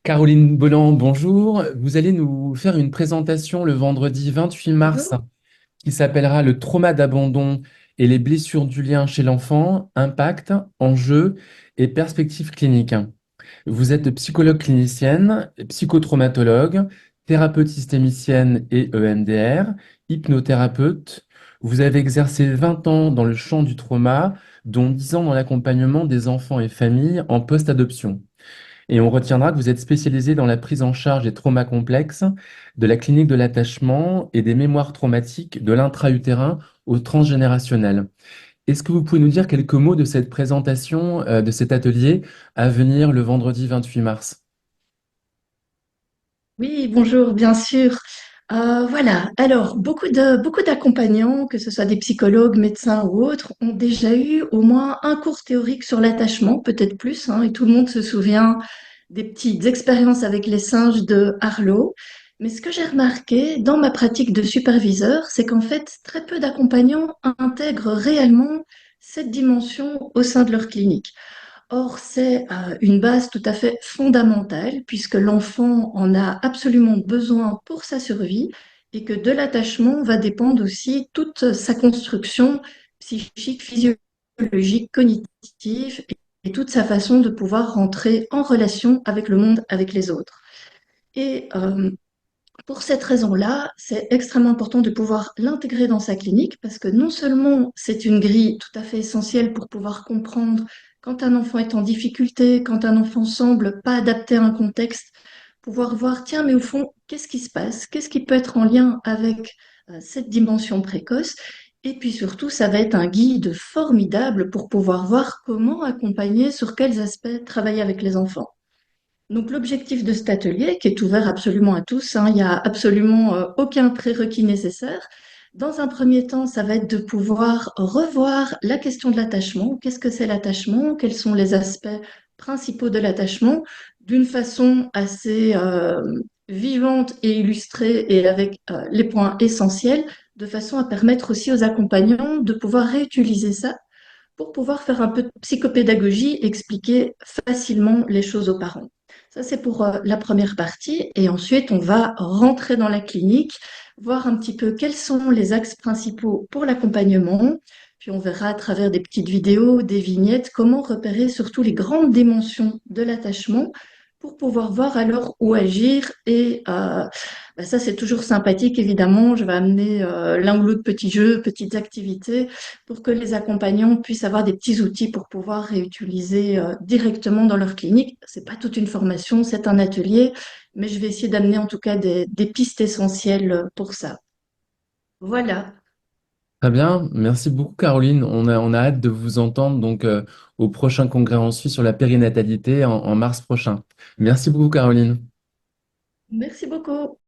Caroline Bolland, bonjour. Vous allez nous faire une présentation le vendredi 28 mars Bonjour. qui s'appellera Le trauma d'abandon et les blessures du lien chez l'enfant, impact, enjeux et perspectives cliniques. Vous êtes psychologue clinicienne, psychotraumatologue, thérapeute systémicienne et EMDR, hypnothérapeute. Vous avez exercé 20 ans dans le champ du trauma, dont 10 ans dans l'accompagnement des enfants et familles en post-adoption. Et on retiendra que vous êtes spécialisé dans la prise en charge des traumas complexes, de la clinique de l'attachement et des mémoires traumatiques de l'intra-utérin au transgénérationnel. Est-ce que vous pouvez nous dire quelques mots de cette présentation, de cet atelier à venir le vendredi 28 mars? Oui, bonjour, bien sûr. Voilà. Alors, beaucoup d'accompagnants, que ce soit des psychologues, médecins ou autres, ont déjà eu au moins un cours théorique sur l'attachement, peut-être plus, hein, et tout le monde se souvient des petites expériences avec les singes de Harlow. Mais ce que j'ai remarqué dans ma pratique de superviseur, c'est qu'en fait, très peu d'accompagnants intègrent réellement cette dimension au sein de leur clinique. Or, c'est une base tout à fait fondamentale puisque l'enfant en a absolument besoin pour sa survie et que de l'attachement va dépendre aussi toute sa construction psychique, physiologique, cognitive et toute sa façon de pouvoir rentrer en relation avec le monde, avec les autres. Et pour cette raison-là, c'est extrêmement important de pouvoir l'intégrer dans sa clinique parce que non seulement c'est une grille tout à fait essentielle pour pouvoir comprendre quand un enfant est en difficulté, quand un enfant semble pas adapté à un contexte, pouvoir voir, tiens, mais au fond, qu'est-ce qui se passe? Qu'est-ce qui peut être en lien avec cette dimension précoce? Et puis surtout, ça va être un guide formidable pour pouvoir voir comment accompagner, sur quels aspects travailler avec les enfants. Donc l'objectif de cet atelier, qui est ouvert absolument à tous, hein, il n'y a absolument aucun prérequis nécessaire. Dans un premier temps, ça va être de pouvoir revoir la question de l'attachement. Qu'est-ce que c'est l'attachement? Quels sont les aspects principaux de l'attachement? D'une façon assez vivante et illustrée et avec les points essentiels, de façon à permettre aussi aux accompagnants de pouvoir réutiliser ça pour pouvoir faire un peu de psychopédagogie, expliquer facilement les choses aux parents. Ça, c'est pour la première partie. Et ensuite, on va rentrer dans la clinique, voir un petit peu quels sont les axes principaux pour l'accompagnement. Puis on verra à travers des petites vidéos, des vignettes, comment repérer surtout les grandes dimensions de l'attachement pour pouvoir voir alors où agir. Et ça, c'est toujours sympathique, évidemment. Je vais amener l'un ou l'autre petit jeu, petites activités pour que les accompagnants puissent avoir des petits outils pour pouvoir réutiliser directement dans leur clinique. C'est pas toute une formation, c'est un atelier, mais je vais essayer d'amener en tout cas des pistes essentielles pour ça. Voilà. Très bien, merci beaucoup Caroline. On a hâte de vous entendre donc au prochain congrès en Suisse sur la périnatalité en mars prochain. Merci beaucoup Caroline. Merci beaucoup.